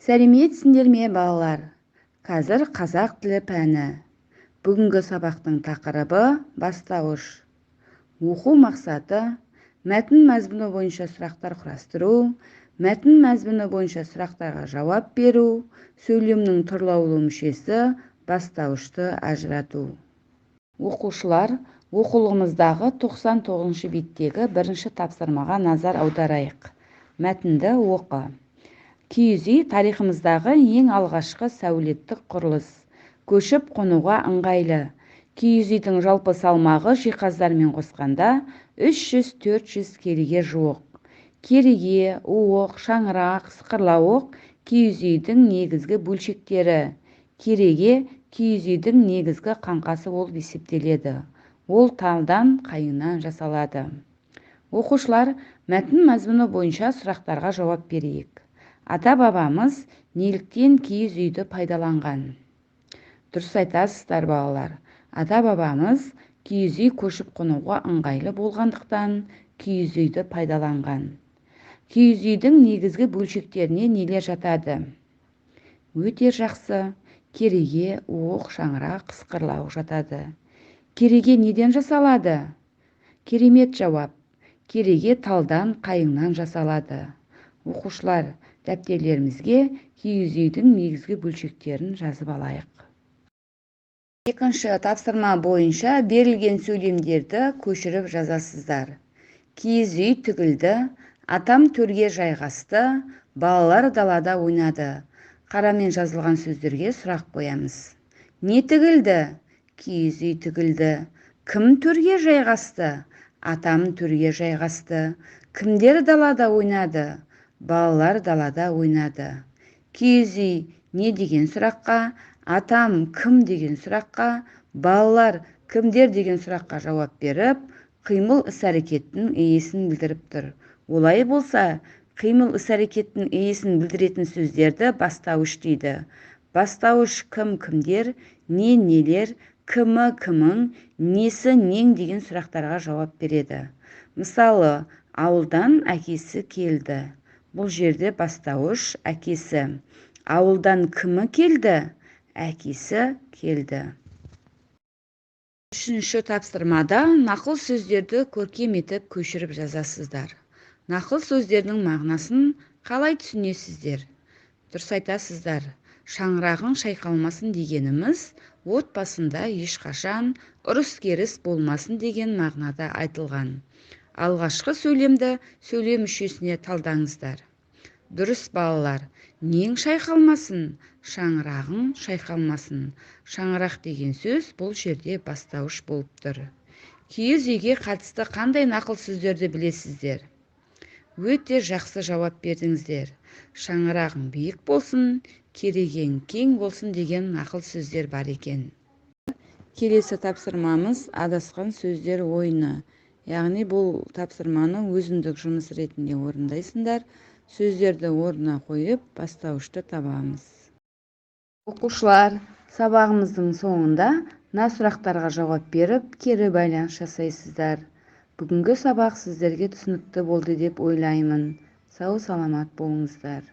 Сәлеметсіңдер ме балалар? Қазір қазақ тілі пәні. Бүгінгі сабақтың тақырыбы бастауыш. Оқу мақсаты мәтін мазмұны бойынша сұрақтар құрастыру, мәтін мазмұны бойынша сұрақтарға жауап беру, сөйлемнің тұрлаулы мүшесі бастауышты ажырату. Оқушылар, оқулығымыздағы 99 беттегі бірінші тапсырмаға назар аударайық. Мәтінді оқы. Киіз үй тарихымыздағы ең алғашқы сәулеттік құрылыс. Көшіп қонуға ыңғайлы. Киіз үйдің жалпы салмағы жиһаздармен қосқанда 300-400 келіге жуық. Кереге, уық, шаңырақ, сықырлауық киіз үйдің негізгі бөлшектері. Кереге киіз үйдің негізгі қаңқасы болып есептеледі. Ол талдан, қайыңнан жасалады. Оқушылар, мәтін мазмұны бойынша сұрақтарға жауап берейік. Ата-бабамыз неліктен киіз үйді пайдаланған? Дұрыс айтасыздар балалар. Ата-бабамыз киіз үй көшіп қонуға ыңғайлы болғандықтан киіз үйді пайдаланған. Киіз үйдің негізгі бөлшектеріне нелер жатады? Өте жақсы. Кереге, уық, шаңырақ, сықырлауық жатады. Кереге неден жасалады? Керемет жауап. Кереге талдан, қайыңнан жасалады. Оқушылар, дәптерлерімізге киіз үйдің негізгі бөлшектерін жазып алайық. Екінші тапсырма бойынша берілген сөйлемдерді көшіріп жазасыздар. Киіз үй тігілді, атам төрге жайғасты, балалар далада ойнады. Қарамен жазылған сөздерге сұрақ қоямыз. Не тігілді? Киіз үй тігілді. Кім төрге жайғасты? Атам төрге жайғасты. Кімдер далада ойнады? Балалар далада ойнады. Киіз үй не деген сұраққа, атам кім деген сұраққа, балалар кімдер деген сұраққа жауап беріп, қимыл іс-әрекеттің иесін білдіріп тұр. Олай болса, қимыл іс-әрекеттің иесін білдіретін сөздерді бастауыш дейді. Бастауыш кім кімдер, не нелер, кімі кімің, несі нең деген сұрақтарға жауап береді. Мысалы, ауылдан әкесі келді. Бұл жерде бастауыш әкесі. Ауылдан кімі келді? Әкесі келді. Үшінші тапсырмада нақыл сөздерді көркем етіп көшіріп жазасыздар. Нақыл сөздердің мағынасын қалай түсінесіздер? Дұрыс айтасыздар. Шаңырағың шайқалмасын дегеніміз отбасында ешқашан ұрыс-керіс болмасын деген мағынада айтылған. Алғашқы сөйлемді сөйлем мүшесіне талдаңыздар. Дұрыс балалар, нең шайқалмасын? Шаңырағың шайқалмасын. Шаңырақ деген сөз бұл жерде бастауыш болып тұр. Киіз үйге қатысты қандай нақыл сөздерді білесіздер? Өте жақсы жауап бердіңіздер. Шаңырағың биік болсын, керегең кең болсын деген нақыл сөздер бар екен. Келесі тапсырмамыз адасқан сөздер ойыны. Яғни бұл тапсырманы өзіндік жұмыс ретінде орындайсыңдар. Сөздерді орнына қойып, бастауышты табамыз. Оқушылар, сабағымыздың соңында мына сұрақтарға жауап беріп, кері байланыс жасайсыздар. Бүгінгі сабақ сіздерге түсінікті болды деп ойлаймын. Сау саламат болыңыздар.